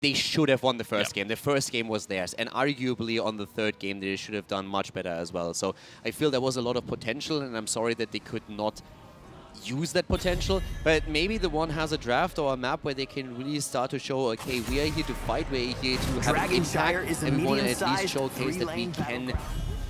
they should have won the first game. The first game was theirs, and arguably on the third game they should have done much better as well. So I feel there was a lot of potential, and I'm sorry that they could not use that potential. But maybe TheOne has a draft or a map where they can really start to show, okay, we are here to fight, we're here to have an impact, and we want to at least showcase that we can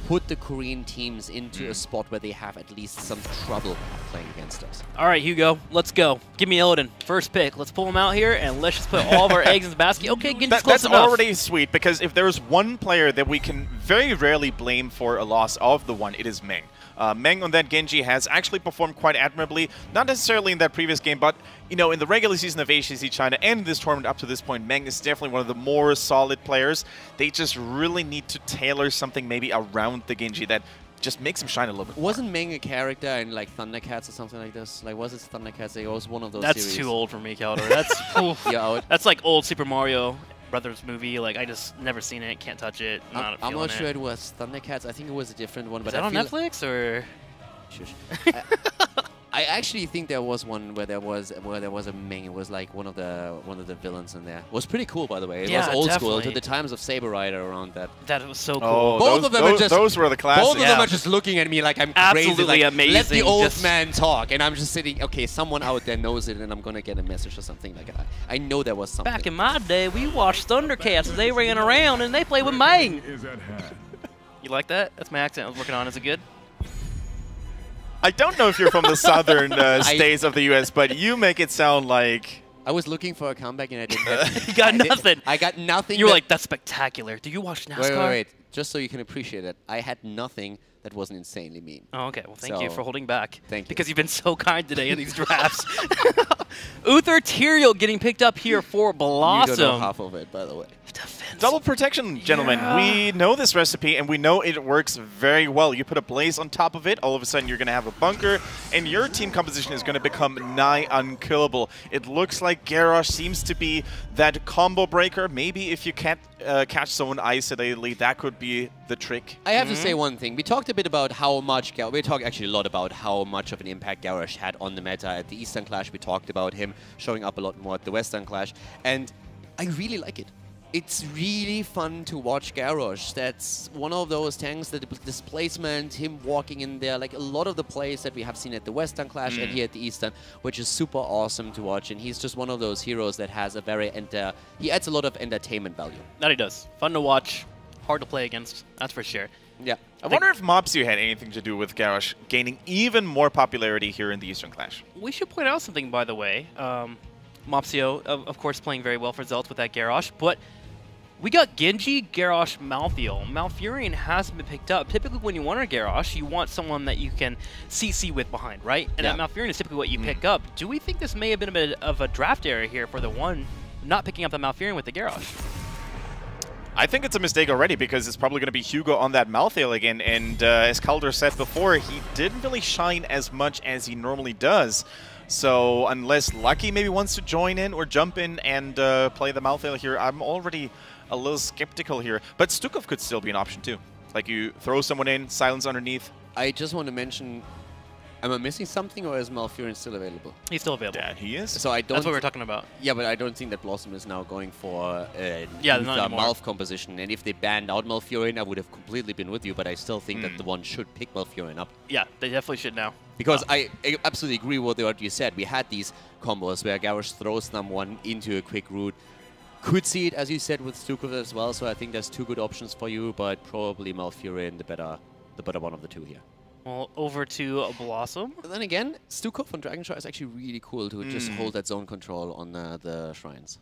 put the Korean teams into a spot where they have at least some trouble playing against us. All right, Hugo, let's go. Give me Illidan, first pick. Let's pull him out here, and let's just put all of our eggs in the basket. Okay, Genji's close enough. That's already sweet, because if there's one player that we can very rarely blame for a loss of TheOne, it is Meng. Meng on that Genji has actually performed quite admirably, not necessarily in that previous game, but you know, in the regular season of HGC China and this tournament up to this point, Meng is definitely one of the more solid players. They just really need to tailor something maybe around the Genji that just makes him shine a little bit more. Wasn't Meng a character in like Thundercats or something like this? Like, was it Thundercats? It was one of those That's series. too old for me, Caldor. That's that's like old Super Mario Brothers movie. Like, I just never seen it, can't touch it. I'm not sure it was Thundercats. I think it was a different one. Is but that on Netflix or? Shush. I actually think there was one where there was a Meng. It was like one of the villains in there. It was pretty cool, by the way. It was old school to the times of Saber Rider around that. That was so cool. Oh, both of them are just those were the classics. Both of them are just looking at me like I'm absolutely crazy. Like, amazing. Let the old man talk, and I'm just sitting. Okay, someone out there knows it, and I'm gonna get a message or something like that. I know there was something. Back in my day, we watched Thundercats. They ran around and they played with Meng. You like that? That's my accent I was working on. Is it good? I don't know if you're from the southern states of the U.S., but you make it sound like... I was looking for a comeback and I didn't. You got nothing. I got nothing. You were like, that's spectacular. Do you watch NASCAR? Wait. Just so you can appreciate it, I had nothing that wasn't insanely mean. Oh, okay. Well, thank you for holding back. Thank you. Because you've been so kind today in these drafts. Uther Tyrael getting picked up here for BlossoM. You don't know half of it, by the way. Defense. Double protection, gentlemen. Yeah. We know this recipe, and we know it works very well. You put a blaze on top of it, all of a sudden you're going to have a bunker, and your team composition is going to become nigh unkillable. It looks like Garrosh seems to be that combo breaker. Maybe if you can't catch someone isolatedly, that could be the trick. I have to say one thing. We talked a bit about how much... We talked actually a lot about how much of an impact Garrosh had on the meta. At the Eastern Clash, we talked about him showing up a lot more at the Western Clash, and I really like it. It's really fun to watch Garrosh. That's one of those tanks that the displacement, him walking in there, like a lot of the plays that we have seen at the Western Clash and here at the Eastern, which is super awesome to watch. And he's just one of those heroes that has a very he adds a lot of entertainment value. That he does. Fun to watch, hard to play against. That's for sure. Yeah. I wonder if Mopsu had anything to do with Garrosh gaining even more popularity here in the Eastern Clash. We should point out something, by the way. Mopsio, of course, playing very well for Zelts with that Garrosh, but we got Genji, Garrosh, Malthael. Malfurion hasn't been picked up. Typically, when you want a Garrosh, you want someone that you can CC with behind, right? And that Malfurion is typically what you pick up. Do we think this may have been a bit of a draft error here for TheOne, not picking up the Malfurion with the Garrosh? I think it's a mistake already, because it's probably going to be Hugo on that Malthael again, and as Caldor said before, he didn't really shine as much as he normally does. So unless Lucky maybe wants to join in or jump in and play the Malthael here, I'm already a little skeptical here. But Stukov could still be an option too. Like, you throw someone in, silence underneath. I just want to mention, am I missing something, or is Malfurion still available? He's still available. Yeah, he is. So I don't. That's what we're talking about. Yeah, but I don't think that BlossoM is now going for not anymore. Malf composition. And if they banned out Malfurion, I would have completely been with you. But I still think that TheOne should pick Malfurion up. Yeah, they definitely should now. Because I absolutely agree with what you said. We had these combos where Garrosh throws someone into a quick route. Could see it, as you said, with Stukov as well. So I think there's two good options for you, but probably Malfurion the better one of the two here. Well, over to BlossoM. But then again, Stukov on Dragon Shard is actually really cool to just hold that zone control on the shrines.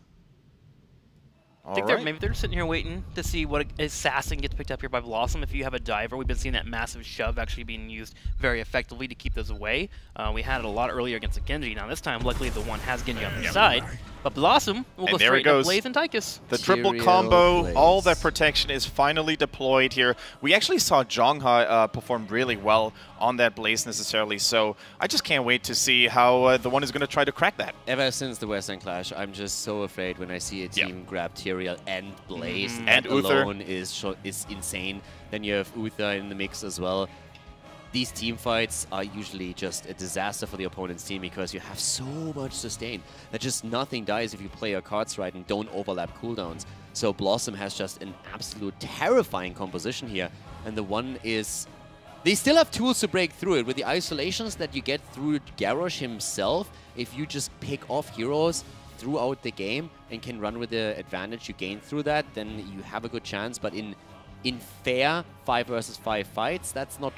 I think maybe they're sitting here waiting to see what assassin gets picked up here by BlossoM. If you have a diver, we've been seeing that massive shove actually being used very effectively to keep those away. We had it a lot earlier against the Genji. Now this time, luckily, TheOne has Genji on their side. But BlossoM will go straight into Blaze and Tychus. The triple combo, all that protection is finally deployed here. We actually saw Zhongha perform really well on that Blaze necessarily, so I just can't wait to see how TheOne is going to try to crack that. Ever since the Western Clash, I'm just so afraid when I see a team grab Tyrael and Blaze. And Uther alone is insane. Then you have Uther in the mix as well. these team fights are usually just a disaster for the opponent's team because you have so much sustain that just nothing dies if you play your cards right and don't overlap cooldowns. So BlossoM has just an absolute terrifying composition here, and TheOne is... They still have tools to break through it. With the isolations that you get through Garrosh himself, if you just pick off heroes throughout the game and can run with the advantage you gain through that, then you have a good chance. But in fair 5 versus 5 fights, that's not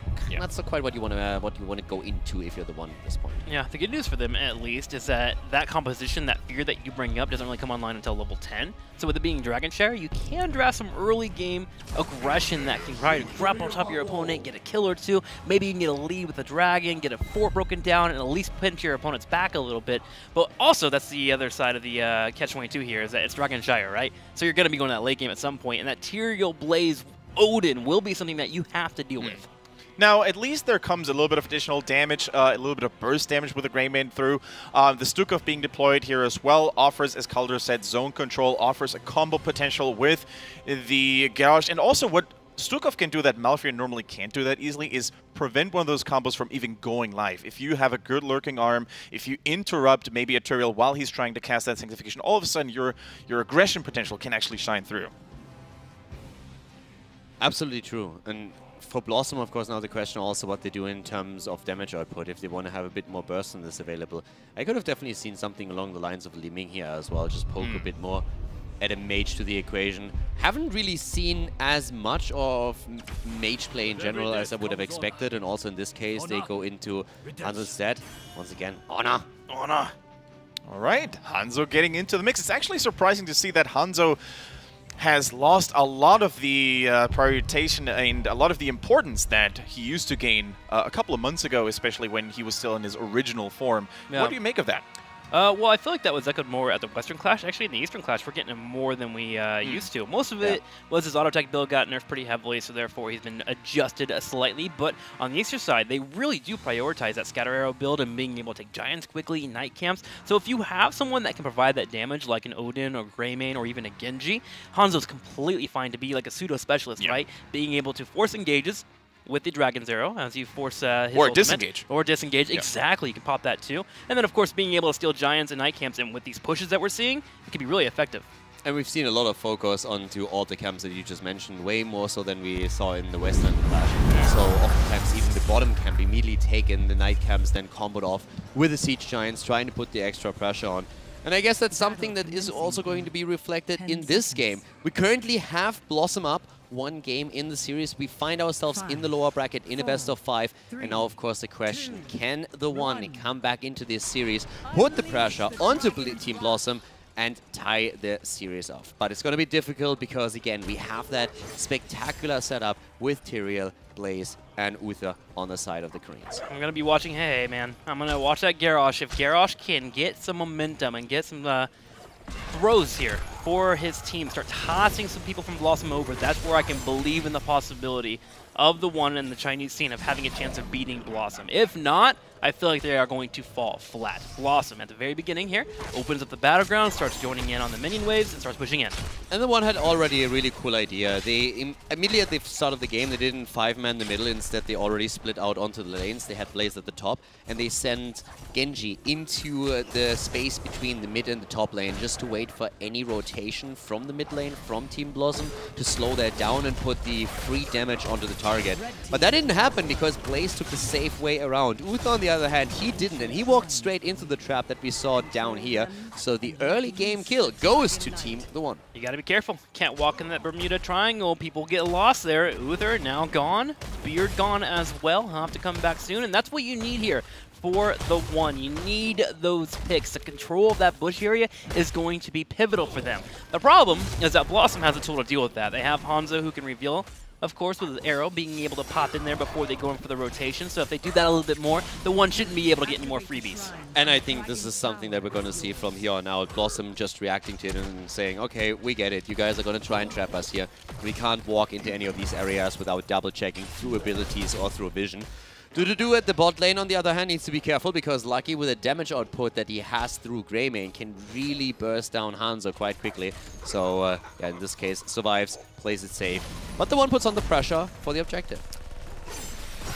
quite what you want to go into if you're TheOne at this point. Yeah, the good news for them at least is that composition, that fear that you bring up, doesn't really come online until level 10. So with it being Dragon Share, you can draft some early game aggression that can try to grab on top of your opponent, get a kill or two. Maybe you can get a lead with a dragon, get a fort broken down, and at least pinch your opponent's back a little bit. But also, that's the other side of the catch-22 here, is that it's Dragon Shire, right? So you're going to be going to that late game at some point, and that Tyrael Blaze Odin will be something that you have to deal with. Now, at least there comes a little bit of additional damage, a little bit of burst damage with the Greymane through. The Stukov being deployed here as well offers, as Calder said, zone control, offers a combo potential with the Garrosh. And also what Stukov can do that Malfurion normally can't do that easily is prevent one of those combos from even going live. If you have a good lurking arm, if you interrupt maybe a Tyrael while he's trying to cast that Sanctification, all of a sudden your aggression potential can actually shine through. Absolutely true. And for BlossoM, of course, now the question also what they do in terms of damage output, if they want to have a bit more burst than this available. I could have definitely seen something along the lines of Li Ming here as well, just poke a bit more, add a mage to the equation. Haven't really seen as much of mage play in general as I would have expected, and also in this case, they go into Hanzo's stead. Once again, Honor! Honor! All right, Hanzo getting into the mix. It's actually surprising to see that Hanzo has lost a lot of the prioritization and a lot of the importance that he used to gain a couple of months ago, especially when he was still in his original form. Yeah. What do you make of that? Well, I feel like that was echoed more at the Western Clash. Actually, in the Eastern Clash, we're getting him more than we used to. Most of it was his auto-attack build got nerfed pretty heavily, so therefore he's been adjusted slightly. But on the Eastern side, they really do prioritize that Scatter Arrow build and being able to take Giants quickly, Night Camps. So if you have someone that can provide that damage, like an Odin or Greymane or even a Genji, Hanzo's completely fine to be like a pseudo-specialist, right? Being able to force engages with the Dragon's Arrow, as you force his ultimate. Disengage. Or disengage, exactly. You can pop that too. And then, of course, being able to steal Giants and Night Camps, and with these pushes that we're seeing, it can be really effective. And we've seen a lot of focus onto all the camps that you just mentioned, way more so than we saw in the Western Clash. So oftentimes even the bottom camp immediately taken, the Night Camps then comboed off with the Siege Giants, trying to put the extra pressure on. And I guess that's something that is also going to be reflected in this game. We currently have BlossoM up 1 game in the series. We find ourselves in the lower bracket in a best of 5. And now, of course, the question, can TheOne come back into this series, put the pressure onto Team BlossoM, and tie the series off? But it's going to be difficult because, again, we have that spectacular setup with Tyrael, Blaze, and Uther on the side of the Koreans. I'm going to be watching, hey, man, I'm going to watch that Garrosh. If Garrosh can get some momentum and get some throws here for his team, start tossing some people from BlossoM over, that's where I can believe in the possibility of TheOne and the Chinese scene of having a chance of beating BlossoM. If not, I feel like they are going to fall flat. BlossoM, at the very beginning here, opens up the battleground, starts joining in on the minion waves, and starts pushing in. And TheOne had already a really cool idea. They immediately at the start of the game, they didn't 5-man the middle. Instead, they already split out onto the lanes. They had Blaze at the top, and they sent Genji into the space between the mid and the top lane just to wait for any rotation from the mid lane, from Team BlossoM, to slow that down and put the free damage onto the target. But that didn't happen because Blaze took the safe way around. Uther, on the other hand, he didn't, and he walked straight into the trap that we saw down here. So the early game kill goes to Team TheOne. You gotta be careful. Can't walk in that Bermuda Triangle. People get lost there. Uther now gone. Beard gone as well. He'll have to come back soon, and that's what you need here for TheOne. You need those picks. The control of that bush area is going to be pivotal for them. The problem is that BlossoM has a tool to deal with that. They have Hanzo who can reveal, of course, with his arrow, being able to pop in there before they go in for the rotation. So if they do that a little bit more, TheOne shouldn't be able to get any more freebies. And I think this is something that we're going to see from here on out. BlossoM just reacting to it and saying, okay, we get it. You guys are going to try and trap us here. We can't walk into any of these areas without double-checking through abilities or through vision. Do at the bot lane, on the other hand, needs to be careful because Lucky, with the damage output that he has through Greymane, can really burst down Hanzo quite quickly. So, yeah, in this case, survives, plays it safe. But TheOne puts on the pressure for the objective.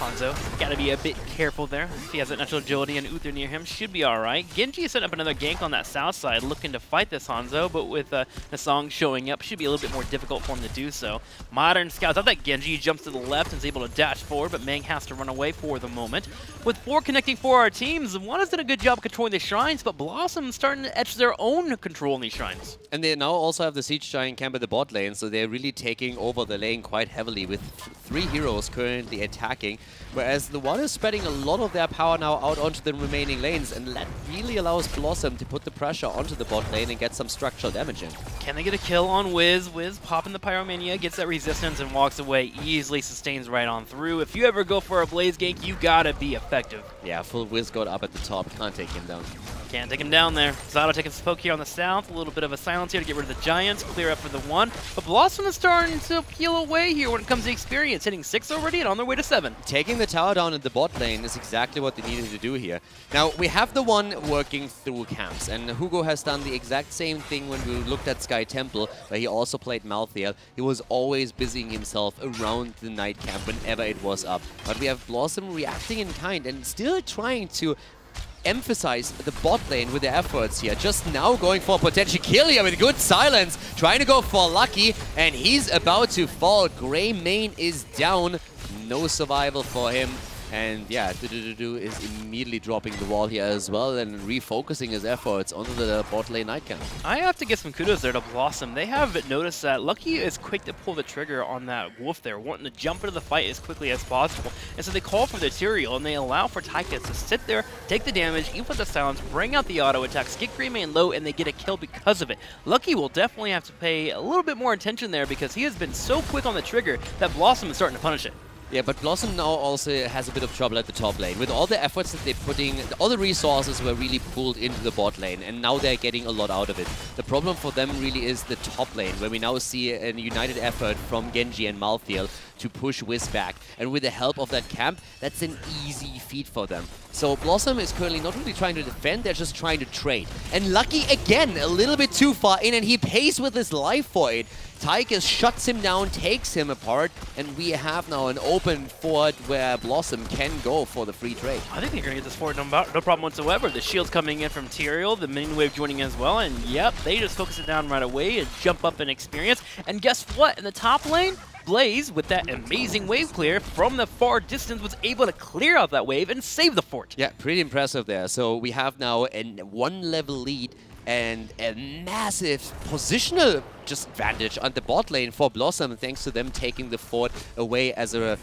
Hanzo, gotta be a bit careful there. If he has that natural agility and Uther near him, should be alright. Genji setting up another gank on that south side, looking to fight this Hanzo, but with Nasong showing up, should be a little bit more difficult for him to do so. Modern scouts out that Genji jumps to the left and is able to dash forward, but Meng has to run away for the moment. With 4 connecting for our teams, one has done a good job controlling the shrines, but BlossoM starting to etch their own control in these shrines. And they now also have the Siege Giant camp at the bot lane, so they're really taking over the lane quite heavily with 3 heroes currently attacking, whereas TheOne is spreading a lot of their power now out onto the remaining lanes, and that really allows BlossoM to put the pressure onto the bot lane and get some structural damage in. Can they get a kill on Wiz? Wiz popping the Pyromania, gets that resistance and walks away, easily sustains right on through. If you ever go for a Blaze gank, you gotta be effective. Yeah, full Wiz got up at the top, can't take him down. Can't take him down there. Zato taking some poke here on the south. A little bit of a silence here to get rid of the Giants. Clear up for TheOne. But BlossoM is starting to peel away here when it comes to experience. Hitting 6 already and on their way to 7. Taking the tower down in the bot lane is exactly what they needed to do here. Now, we have TheOne working through camps. And Hugo has done the exact same thing when we looked at Sky Temple, where he also played Malthael. He was always busying himself around the night camp whenever it was up. But we have BlossoM reacting in kind and still trying to emphasize the bot lane with their efforts here. Just now going for a potential kill here with good silence. Trying to go for Lucky, and he's about to fall. Grey Mane is down. No survival for him. And yeah, is immediately dropping the wall here as well and refocusing his efforts onto the bot lane night camp. I have to give some kudos there to BlossoM. They have noticed that Lucky is quick to pull the trigger on that wolf there, wanting to jump into the fight as quickly as possible. And so they call for the Tyrael and they allow for Tychus to sit there, take the damage, even with the silence, bring out the auto attacks, get Grey Mane low, and they get a kill because of it. Lucky will definitely have to pay a little bit more attention there because he has been so quick on the trigger that BlossoM is starting to punish it. Yeah, but BlossoM now also has a bit of trouble at the top lane. With all the efforts that they're putting, all the resources were really pulled into the bot lane, and now they're getting a lot out of it. The problem for them really is the top lane, where we now see a united effort from Genji and Malthael to push Wiz back. And with the help of that camp, that's an easy feat for them. So BlossoM is currently not really trying to defend, they're just trying to trade. And Lucky, again, a little bit too far in, and he pays with his life for it. Tychus shuts him down, takes him apart, and we have now an open fort where BlossoM can go for the free trade. I think they're going to get this fort no problem whatsoever. The shield's coming in from Tyrael, the minion wave joining as well, and yep, they just focus it down right away and jump up in experience. And guess what? In the top lane, Blaze, with that amazing wave clear from the far distance, was able to clear out that wave and save the fort. Yeah, pretty impressive there. So we have now a 1-level lead and a massive positional just advantage on the bot lane for BlossoM, thanks to them taking the fort away as a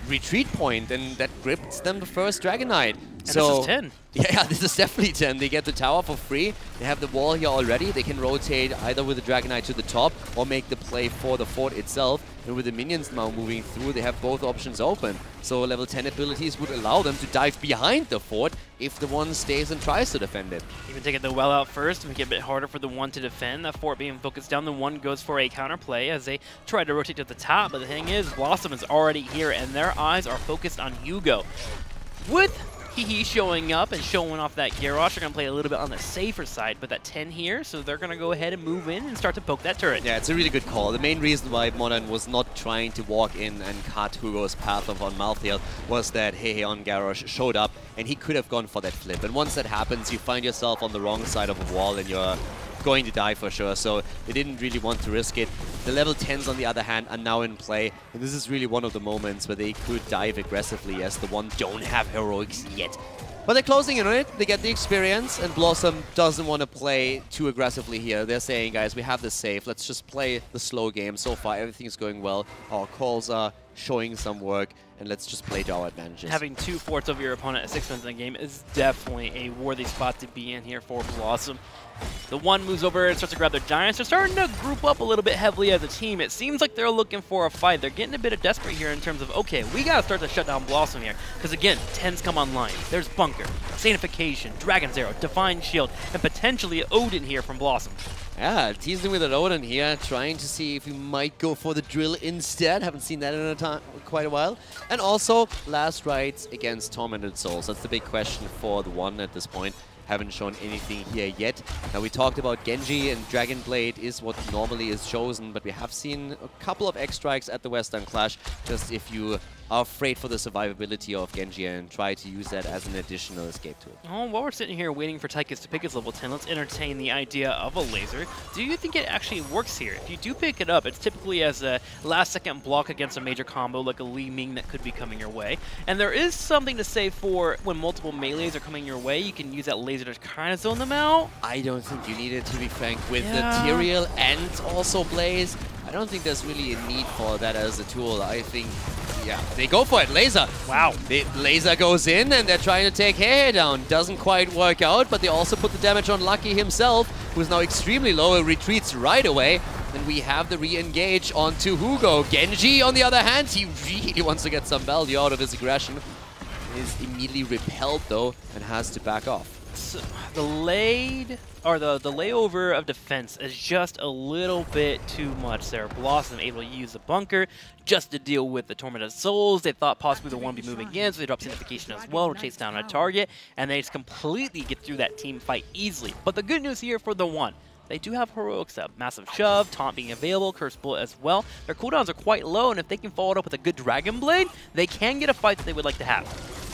retreat point, and that grips them the first Dragon Knight. So this is 10. Yeah, this is definitely 10. They get the tower for free. They have the wall here already. They can rotate either with the Dragon Knight to the top or make the play for the fort itself. And with the minions now moving through, they have both options open. So level 10 abilities would allow them to dive behind the fort if TheOne stays and tries to defend it. Even taking the well out first to make it a bit harder for TheOne to defend. That fort being focused down, TheOne goes for a counterplay as they try to rotate to the top. But the thing is, BlossoM is already here and their eyes are focused on Hugo. With Hehe showing up and showing off that Garrosh, they're going to play a little bit on the safer side, but that 10 here, so they're going to go ahead and move in and start to poke that turret. Yeah, it's a really good call. The main reason why Modern was not trying to walk in and cut Hugo's path of on Malthael was that Hehe on Garrosh showed up, and he could have gone for that flip. And once that happens, you find yourself on the wrong side of a wall, and you're going to die for sure, so they didn't really want to risk it. The level 10s, on the other hand, are now in play, and this is really one of the moments where they could dive aggressively, as TheOne don't have heroics yet. But they're closing in on it, they get the experience, and BlossoM doesn't want to play too aggressively here. They're saying, guys, we have this safe, let's just play the slow game. So far, everything's going well, our calls are showing some work, and let's just play to our advantages. Having 2 forts over your opponent at 6 minutes in the game is definitely a worthy spot to be in here for BlossoM. TheOne moves over and starts to grab their Giants. They're starting to group up a little bit heavily as a team. It seems like they're looking for a fight. They're getting a bit of desperate here in terms of, okay, we got to start to shut down BlossoM here. Because again, 10s come online. There's Bunker, Sanctification, Dragon's Arrow, Divine Shield, and potentially Odin here from BlossoM. Yeah, teasing with an Odin here, trying to see if we might go for the drill instead. Haven't seen that in quite a while. And also, last rites against Tormented Souls. That's the big question for TheOne at this point. Haven't shown anything here yet. Now, we talked about Genji, and Dragon Blade is what normally is chosen, but we have seen a couple of X-Strikes at the Western Clash. Just if you are afraid for the survivability of Genji and try to use that as an additional escape tool. Oh, while we're sitting here waiting for Tychus to pick his level 10, let's entertain the idea of a laser. Do you think it actually works here? If you do pick it up, it's typically as a last-second block against a major combo like a Li Ming that could be coming your way. And there is something to say for when multiple melees are coming your way, you can use that laser to kind of zone them out. I don't think you need it, to be frank, with the Tyrael and also Blaze. I don't think there's really a need for that as a tool. I think, yeah, they go for it. Laser. Wow. The laser goes in, and they're trying to take Hehe down. Doesn't quite work out, but they also put the damage on Lucky himself, who's now extremely low. He retreats right away. And we have the re-engage onto Hugo. Genji, on the other hand, he really wants to get some value out of his aggression. Is immediately repelled, though, and has to back off. So the layover of defense is just a little bit too much there. BlossoM able to use the bunker just to deal with the Tormented Souls. They thought possibly the one would be moving in, so they dropped Signification as well to chase down a target, and they just completely get through that team fight easily. But the good news here for TheOne, they do have heroics, a massive shove, taunt being available, curse bullet as well. Their cooldowns are quite low, and if they can follow it up with a good Dragon Blade, they can get a fight that they would like to have.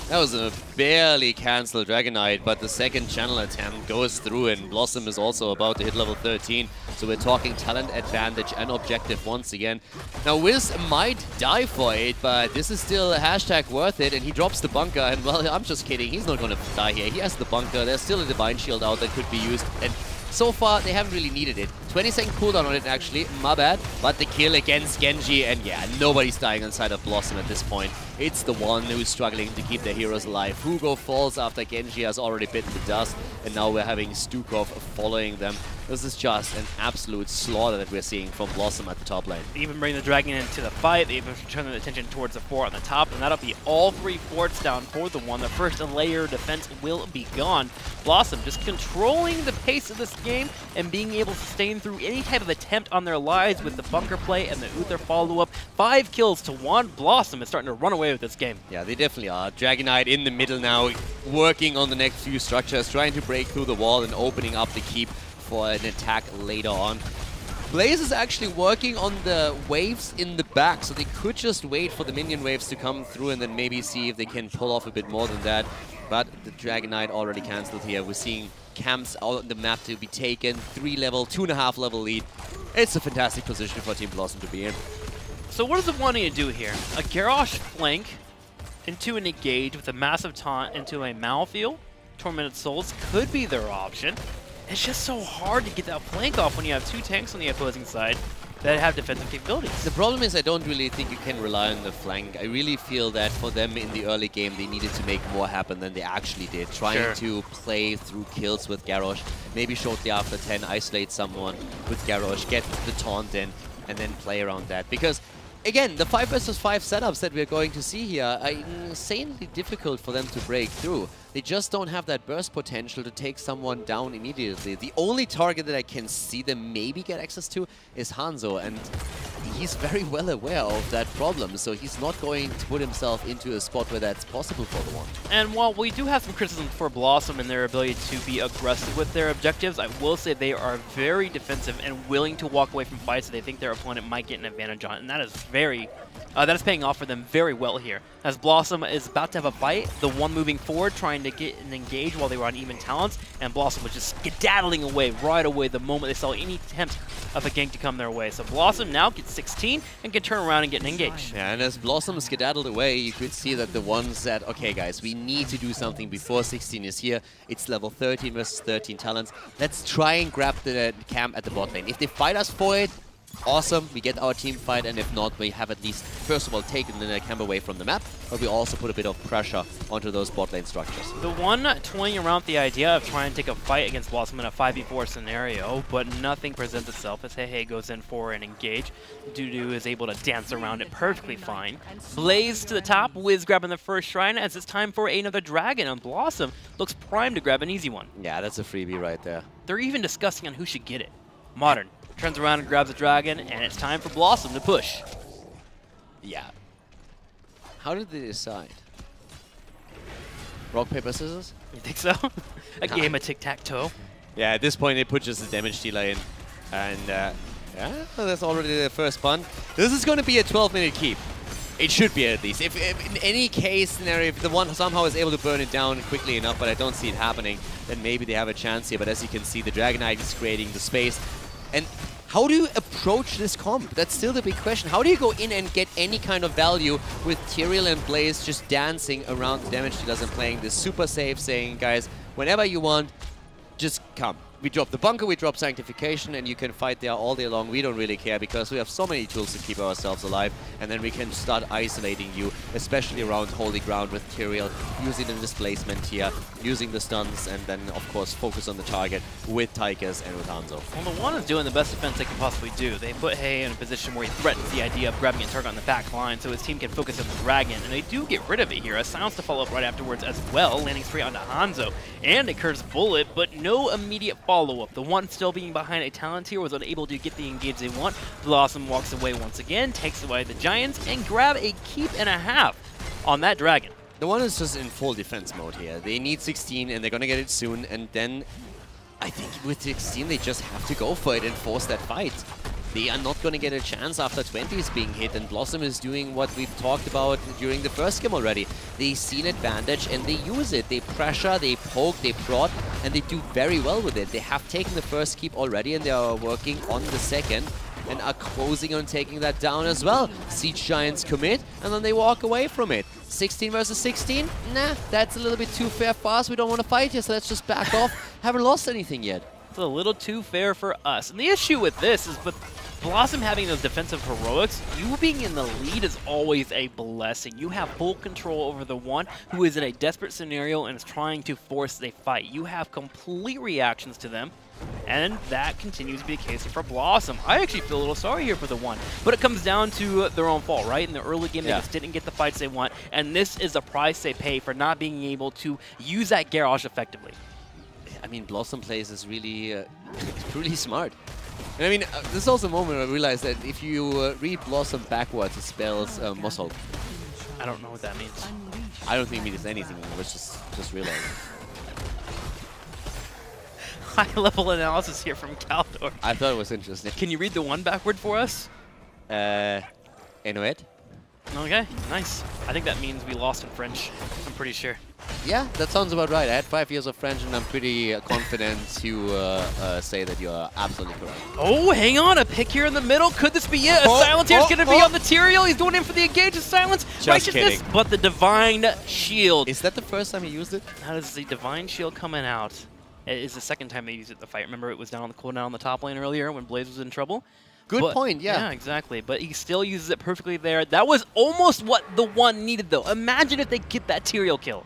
That was a barely cancelled Dragonite, but the second channel attempt goes through, and BlossoM is also about to hit level 13. So we're talking talent advantage and objective once again. Now Wiz might die for it, but this is still a hashtag worth it, and he drops the bunker, and well, I'm just kidding, he's not going to die here. He has the bunker, there's still a Divine Shield out that could be used, and so far they haven't really needed it. 20-second cooldown on it actually, my bad, but the kill against Genji, and yeah, nobody's dying inside of BlossoM at this point. It's TheOne who's struggling to keep their heroes alive. Hugo falls after Genji has already bitten the dust, and now we're having Stukov following them. This is just an absolute slaughter that we're seeing from BlossoM at the top lane. They even bring the Dragon into the fight. They even turn their attention towards the fort on the top, and that'll be all 3 forts down for TheOne. The first layer of defense will be gone. BlossoM just controlling the pace of this game and being able to sustain through any type of attempt on their lives with the bunker play and the Uther follow-up. 5 kills to 1. BlossoM is starting to run away with this game. Yeah, they definitely are. Dragonite in the middle now, working on the next few structures, trying to break through the wall and opening up the keep for an attack later on. Blaze is actually working on the waves in the back, so they could just wait for the minion waves to come through and then maybe see if they can pull off a bit more than that. But the Dragonite already cancelled here. We're seeing camps out on the map to be taken. 3-level, 2.5 level lead. It's a fantastic position for Team BlossoM to be in. So what does TheOne need to do here? A Garrosh flank into an engage with a massive taunt into a Malfield. Tormented Souls could be their option. It's just so hard to get that flank off when you have 2 tanks on the opposing side that have defensive capabilities. The problem is I don't really think you can rely on the flank. I really feel that for them in the early game they needed to make more happen than they actually did. Trying to play through kills with Garrosh, maybe shortly after 10 isolate someone with Garrosh, get the taunt in, and then play around that. Because again, the 5 versus 5 setups that we're going to see here are insanely difficult for them to break through. They just don't have that burst potential to take someone down immediately. The only target that I can see them maybe get access to is Hanzo, and he's very well aware of that problem, so he's not going to put himself into a spot where that's possible for TheOne. And while we do have some criticism for BlossoM and their ability to be aggressive with their objectives, I will say they are very defensive and willing to walk away from fights that they think their opponent might get an advantage on, and that is that is paying off for them very well here. As BlossoM is about to have a fight, TheOne moving forward, trying to get an engage while they were on even talents, and BlossoM was just skedaddling away right away the moment they saw any attempt of a gank to come their way. So BlossoM now gets 16 and can turn around and get an engage. Yeah, and as BlossoM skedaddled away, you could see that TheOne said, okay guys, we need to do something before 16 is here. It's level 13 versus 13 talents. Let's try and grab the camp at the bot lane. If they fight us for it, awesome, we get our team fight, and if not, we have at least, first of all, taken the camp away from the map, but we also put a bit of pressure onto those bot lane structures. TheOne toying around with the idea of trying to take a fight against BlossoM in a 5v4 scenario, but nothing presents itself as Hehe goes in for an engage. Dudu is able to dance around it perfectly fine. Blaze to the top, Wiz grabbing the first shrine as it's time for another dragon, and BlossoM looks primed to grab an easy one. Yeah, that's a freebie right there. They're even discussing on who should get it. Modern turns around and grabs a dragon, and it's time for BlossoM to push. Yeah. How did they decide? Rock, paper, scissors? You think so? A game of tic-tac-toe? Yeah, at this point they put just a damage dealer in. And yeah, that's already the first punt. This is going to be a 12-minute keep. It should be at least. If in any case scenario, if the one somehow is able to burn it down quickly enough, but I don't see it happening, then maybe they have a chance here. But as you can see, the Dragon Knight is creating the space. And how do you approach this comp? That's still the big question. How do you go in and get any kind of value with Tyrael and Blaze just dancing around the damage dealers and playing this super safe, saying, guys, whenever you want, just come. We drop the bunker, we drop Sanctification, and you can fight there all day long. We don't really care because we have so many tools to keep ourselves alive, and then we can start isolating you, especially around Holy Ground with Tyrael, using the displacement here, using the stuns, and then, of course, focus on the target with Tychus and with Hanzo. Well, the One is doing the best defense they can possibly do. They put Hay in a position where he threatens the idea of grabbing a target on the back line so his team can focus on the Dragon, and they do get rid of it here. A Silence to follow up right afterwards as well, landing straight onto Hanzo, and a Cursed Bullet, but no immediate follow-up. The One still being behind a talent here was unable to get the engage they want. BlossoM walks away once again, takes away the Giants, and grab a keep and a half on that Dragon. The One is just in full defense mode here. They need 16, and they're going to get it soon, and then I think with 16, they just have to go for it and force that fight. They are not going to get a chance after 20 is being hit, and BlossoM is doing what we've talked about during the first game already. They see an advantage and they use it. They pressure, they poke, they prod, and they do very well with it. They have taken the first keep already, and they are working on the second and are closing on taking that down as well. Siege Giants commit, and then they walk away from it. 16 versus 16? Nah, that's a little bit too fair for us. We don't want to fight here, so let's just back off. Haven't lost anything yet. It's a little too fair for us. And the issue with this is with BlossoM having those defensive heroics, you being in the lead is always a blessing. You have full control over the One who is in a desperate scenario and is trying to force a fight. You have complete reactions to them, and that continues to be the case for BlossoM. I actually feel a little sorry here for the One, but it comes down to their own fault, right? In the early game, they just didn't get the fights they want, and this is a price they pay for not being able to use that Garrosh effectively. I mean, BlossoM plays is really, really smart. And I mean, this is also a moment where I realized that if you read BlossoM backwards, it spells muscle. I don't know what that means. I don't think it means anything. I was just realizing. High-level analysis here from Kaldor. I thought it was interesting. Can you read the One backward for us? Inuit? Okay, nice. I think that means we lost in French. I'm pretty sure. Yeah, that sounds about right. I had 5 years of French, and I'm pretty confident to say that you are absolutely correct. Oh, hang on. A pick here in the middle. Could this be it? A Silence here is going to be on the Tyrael. He's going in for the engage of Silence. Just kidding. But the Divine Shield. Is that the first time you used it? That is the Divine Shield coming out. It is the second time they used it in the fight. Remember, it was down on the cooldown on the top lane earlier when Blaze was in trouble? Good point, yeah. Yeah, exactly. But he still uses it perfectly there. That was almost what the One needed, though. Imagine if they get that Tyrael kill.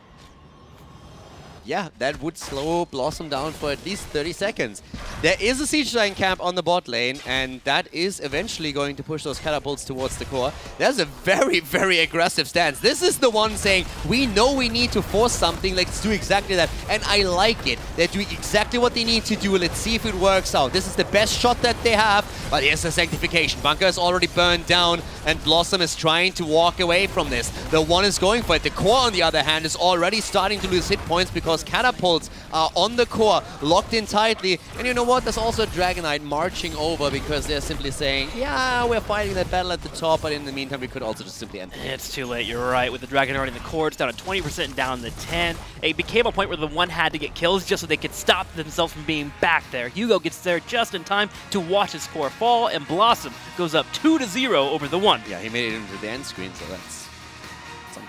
Yeah, that would slow BlossoM down for at least 30 seconds. There is a Siege Giant camp on the bot lane, and that is eventually going to push those catapults towards the core. There's a very, very aggressive stance. This is the One saying, we know we need to force something, let's do exactly that. And I like it. They're doing exactly what they need to do. Let's see if it works out. This is the best shot that they have, but here's the Sanctification. Bunker is already burned down, and BlossoM is trying to walk away from this. The One is going for it. The core, on the other hand, is already starting to lose hit points because catapults are on the core, locked in tightly. And you know what? There's also a Dragon Knight marching over because they're simply saying, yeah, we're fighting that battle at the top, but in the meantime, we could also just simply end it. It's too late, you're right. With the Dragon Knight in the core, it's down to 20%, down to 10. It became a point where the One had to get kills just so they could stop themselves from being back there. Hugo gets there just in time to watch his core fall, and BlossoM goes up 2-0 over the One. Yeah, he made it into the end screen, so that's